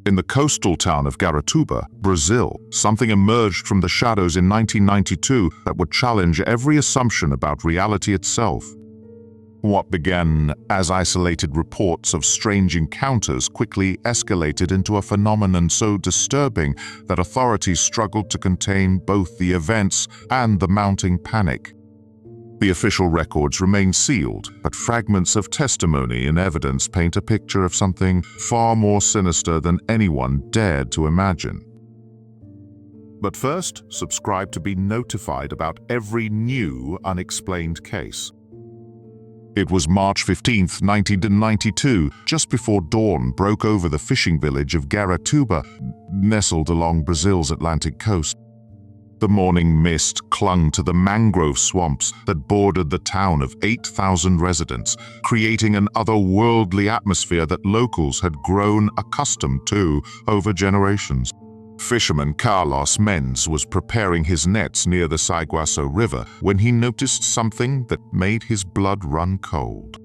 In the coastal town of Guaratuba, Brazil, something emerged from the shadows in 1992 that would challenge every assumption about reality itself. What began as isolated reports of strange encounters quickly escalated into a phenomenon so disturbing that authorities struggled to contain both the events and the mounting panic. The official records remain sealed, but fragments of testimony and evidence paint a picture of something far more sinister than anyone dared to imagine. But first, subscribe to be notified about every new unexplained case. It was March 15, 1992, just before dawn broke over the fishing village of Guaratuba, nestled along Brazil's Atlantic coast. The morning mist clung to the mangrove swamps that bordered the town of 8,000 residents, creating an otherworldly atmosphere that locals had grown accustomed to over generations. Fisherman Carlos Mendes was preparing his nets near the Saiguaço River when he noticed something that made his blood run cold.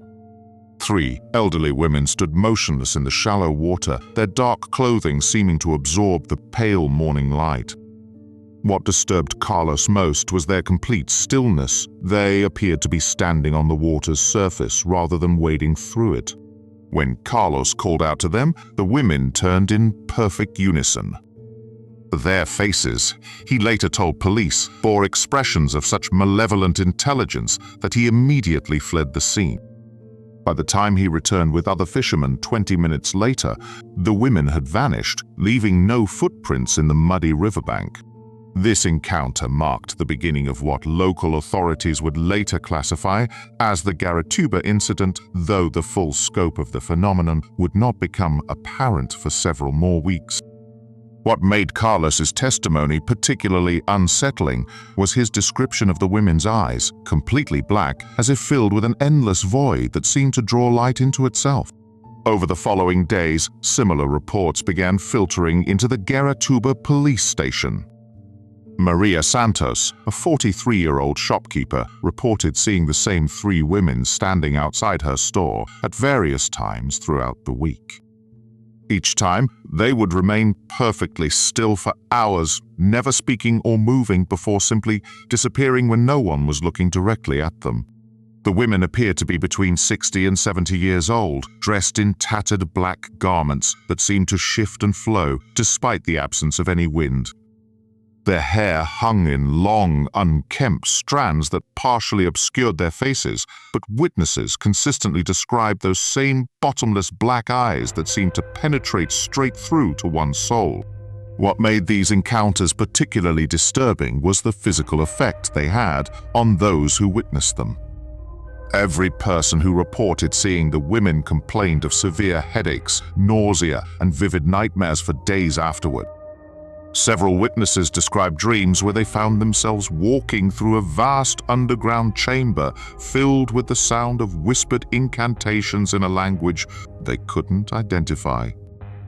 3 elderly women stood motionless in the shallow water, their dark clothing seeming to absorb the pale morning light. What disturbed Carlos most was their complete stillness. They appeared to be standing on the water's surface rather than wading through it. When Carlos called out to them, the women turned in perfect unison. Their faces, he later told police, bore expressions of such malevolent intelligence that he immediately fled the scene. By the time he returned with other fishermen 20 minutes later, the women had vanished, leaving no footprints in the muddy riverbank. This encounter marked the beginning of what local authorities would later classify as the Guaratuba incident, though the full scope of the phenomenon would not become apparent for several more weeks. What made Carlos's testimony particularly unsettling was his description of the women's eyes, completely black, as if filled with an endless void that seemed to draw light into itself. Over the following days, similar reports began filtering into the Guaratuba police station. Maria Santos, a 43-year-old shopkeeper, reported seeing the same 3 women standing outside her store at various times throughout the week. Each time, they would remain perfectly still for hours, never speaking or moving before simply disappearing when no one was looking directly at them. The women appeared to be between 60 and 70 years old, dressed in tattered black garments that seemed to shift and flow despite the absence of any wind. Their hair hung in long, unkempt strands that partially obscured their faces, but witnesses consistently described those same bottomless black eyes that seemed to penetrate straight through to one's soul. What made these encounters particularly disturbing was the physical effect they had on those who witnessed them. Every person who reported seeing the women complained of severe headaches, nausea, and vivid nightmares for days afterward. Several witnesses described dreams where they found themselves walking through a vast underground chamber filled with the sound of whispered incantations in a language they couldn't identify.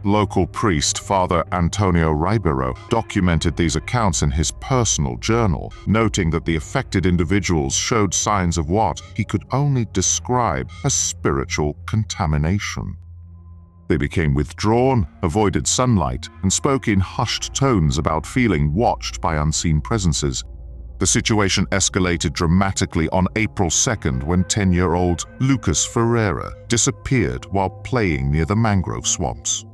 Local priest Father Antonio Ribeiro documented these accounts in his personal journal, noting that the affected individuals showed signs of what he could only describe as spiritual contamination. They became withdrawn, avoided sunlight, and spoke in hushed tones about feeling watched by unseen presences. The situation escalated dramatically on April 2nd when 10-year-old Lucas Ferreira disappeared while playing near the mangrove swamps.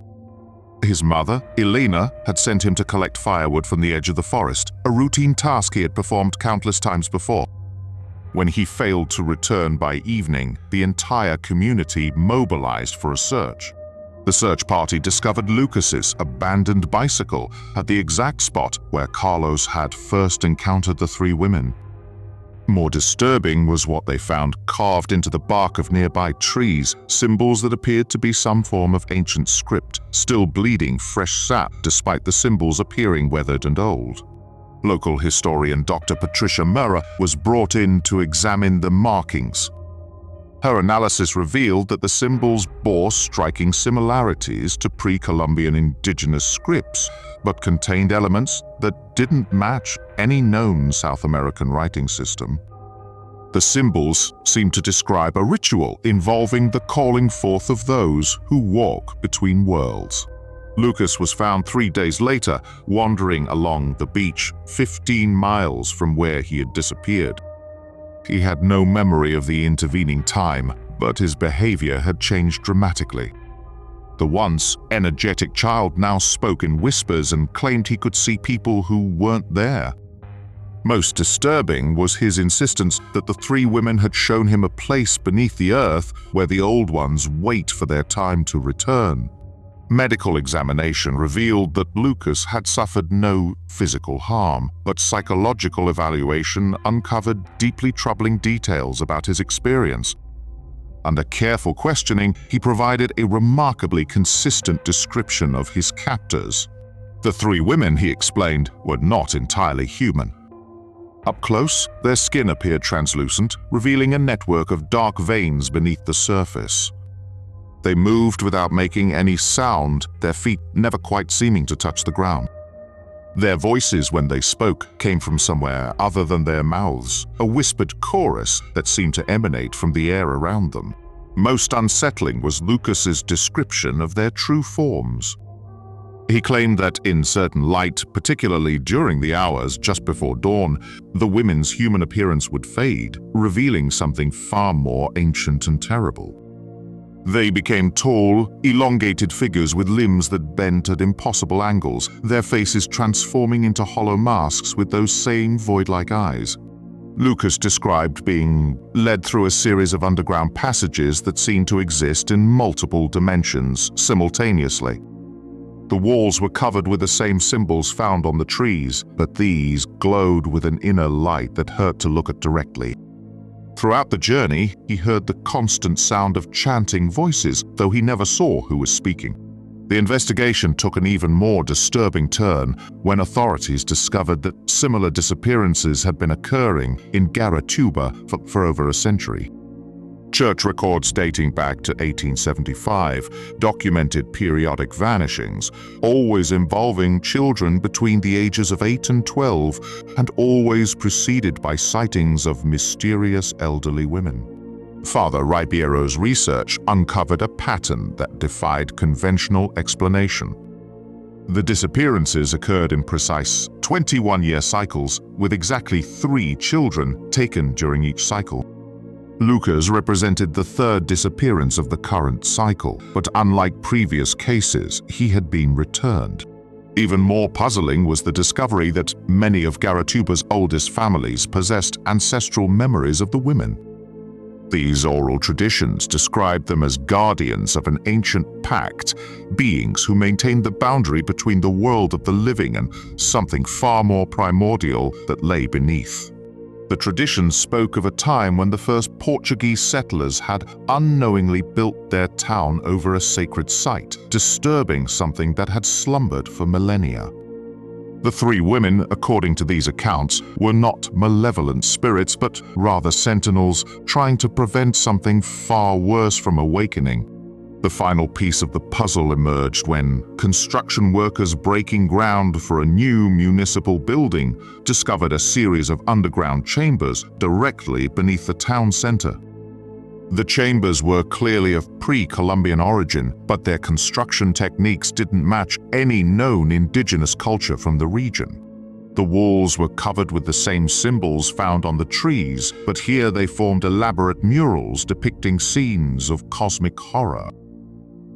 His mother, Elena, had sent him to collect firewood from the edge of the forest, a routine task he had performed countless times before. When he failed to return by evening, the entire community mobilized for a search. The search party discovered Lucas's abandoned bicycle at the exact spot where Carlos had first encountered the 3 women. More disturbing was what they found carved into the bark of nearby trees, symbols that appeared to be some form of ancient script, still bleeding fresh sap despite the symbols appearing weathered and old. Local historian Dr. Patricia Murrah was brought in to examine the markings. Her analysis revealed that the symbols bore striking similarities to pre-Columbian indigenous scripts, but contained elements that didn't match any known South American writing system. The symbols seemed to describe a ritual involving the calling forth of those who walk between worlds. Lucas was found 3 days later, wandering along the beach 15 miles from where he had disappeared. He had no memory of the intervening time, but his behavior had changed dramatically. The once energetic child now spoke in whispers and claimed he could see people who weren't there. Most disturbing was his insistence that the 3 women had shown him a place beneath the earth where the old ones wait for their time to return. Medical examination revealed that Lucas had suffered no physical harm, but psychological evaluation uncovered deeply troubling details about his experience. Under careful questioning, he provided a remarkably consistent description of his captors. The 3 women, he explained, were not entirely human. Up close, their skin appeared translucent, revealing a network of dark veins beneath the surface. They moved without making any sound, their feet never quite seeming to touch the ground. Their voices, when they spoke, came from somewhere other than their mouths, a whispered chorus that seemed to emanate from the air around them. Most unsettling was Lucas's description of their true forms. He claimed that in certain light, particularly during the hours just before dawn, the women's human appearance would fade, revealing something far more ancient and terrible. They became tall, elongated figures with limbs that bent at impossible angles, their faces transforming into hollow masks with those same void-like eyes. Lucas described being led through a series of underground passages that seemed to exist in multiple dimensions simultaneously. The walls were covered with the same symbols found on the trees, but these glowed with an inner light that hurt to look at directly. Throughout the journey, he heard the constant sound of chanting voices, though he never saw who was speaking. The investigation took an even more disturbing turn when authorities discovered that similar disappearances had been occurring in Guaratuba for over a century. Church records dating back to 1875 documented periodic vanishings, always involving children between the ages of 8 and 12, and always preceded by sightings of mysterious elderly women. Father Ribeiro's research uncovered a pattern that defied conventional explanation. The disappearances occurred in precise 21-year cycles, with exactly 3 children taken during each cycle. Lucas represented the 3rd disappearance of the current cycle, but unlike previous cases, he had been returned. Even more puzzling was the discovery that many of Guaratuba's oldest families possessed ancestral memories of the women. These oral traditions described them as guardians of an ancient pact, beings who maintained the boundary between the world of the living and something far more primordial that lay beneath. The traditions spoke of a time when the first Portuguese settlers had unknowingly built their town over a sacred site, disturbing something that had slumbered for millennia. The 3 women, according to these accounts, were not malevolent spirits, but rather sentinels trying to prevent something far worse from awakening. The final piece of the puzzle emerged when construction workers breaking ground for a new municipal building discovered a series of underground chambers directly beneath the town center. The chambers were clearly of pre-Columbian origin, but their construction techniques didn't match any known indigenous culture from the region. The walls were covered with the same symbols found on the trees, but here they formed elaborate murals depicting scenes of cosmic horror.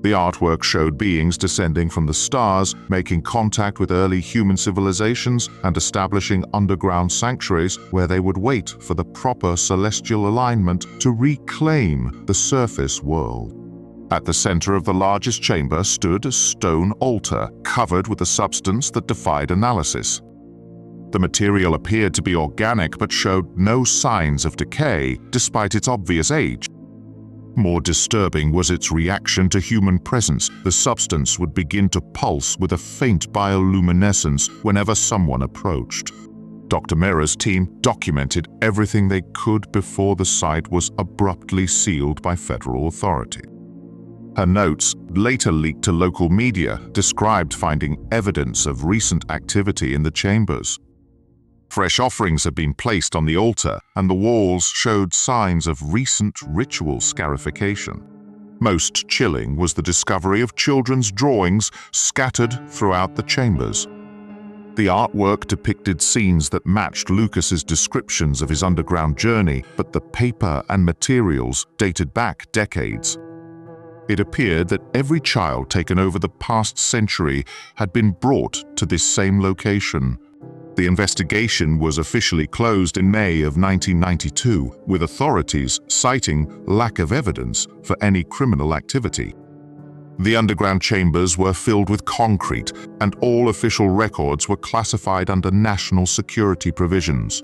The artwork showed beings descending from the stars, making contact with early human civilizations and establishing underground sanctuaries where they would wait for the proper celestial alignment to reclaim the surface world. At the center of the largest chamber stood a stone altar covered with a substance that defied analysis. The material appeared to be organic but showed no signs of decay despite its obvious age. More disturbing was its reaction to human presence. The substance would begin to pulse with a faint bioluminescence whenever someone approached. Dr. Mera's team documented everything they could before the site was abruptly sealed by federal authority. Her notes, later leaked to local media, described finding evidence of recent activity in the chambers. Fresh offerings had been placed on the altar, and the walls showed signs of recent ritual scarification. Most chilling was the discovery of children's drawings scattered throughout the chambers. The artwork depicted scenes that matched Lucas's descriptions of his underground journey, but the paper and materials dated back decades. It appeared that every child taken over the past century had been brought to this same location. The investigation was officially closed in May of 1992, with authorities citing lack of evidence for any criminal activity. The underground chambers were filled with concrete, and all official records were classified under national security provisions.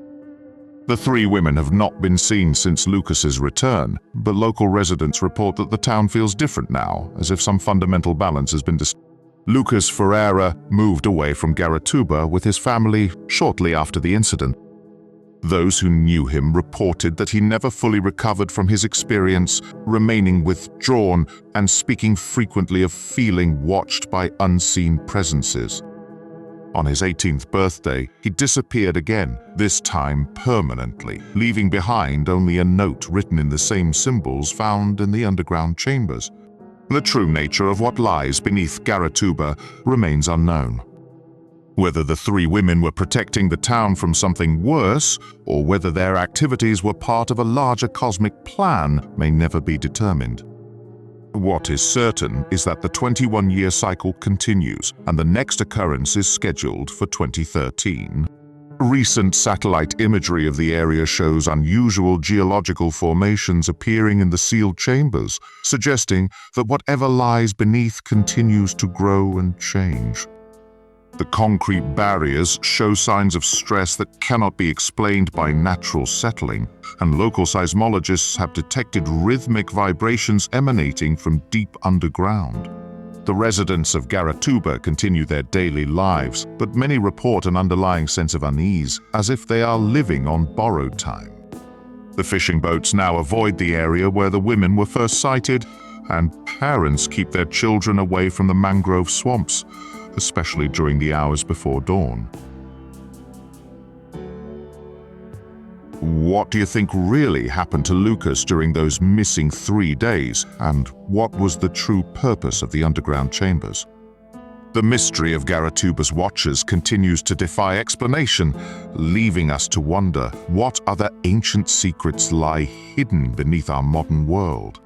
The three women have not been seen since Lucas's return, but local residents report that the town feels different now, as if some fundamental balance has been disturbed. Lucas Ferreira moved away from Guaratuba with his family shortly after the incident. Those who knew him reported that he never fully recovered from his experience, remaining withdrawn and speaking frequently of feeling watched by unseen presences. On his 18th birthday, he disappeared again, this time permanently, leaving behind only a note written in the same symbols found in the underground chambers. The true nature of what lies beneath Guaratuba remains unknown. Whether the three women were protecting the town from something worse, or whether their activities were part of a larger cosmic plan, may never be determined. What is certain is that the 21-year cycle continues, and the next occurrence is scheduled for 2013. Recent satellite imagery of the area shows unusual geological formations appearing in the sealed chambers, suggesting that whatever lies beneath continues to grow and change. The concrete barriers show signs of stress that cannot be explained by natural settling, and local seismologists have detected rhythmic vibrations emanating from deep underground. The residents of Guaratuba continue their daily lives, but many report an underlying sense of unease, as if they are living on borrowed time. The fishing boats now avoid the area where the women were first sighted, and parents keep their children away from the mangrove swamps, especially during the hours before dawn. What do you think really happened to Lucas during those missing 3 days, and what was the true purpose of the underground chambers? The mystery of Guaratuba's watchers continues to defy explanation, leaving us to wonder what other ancient secrets lie hidden beneath our modern world.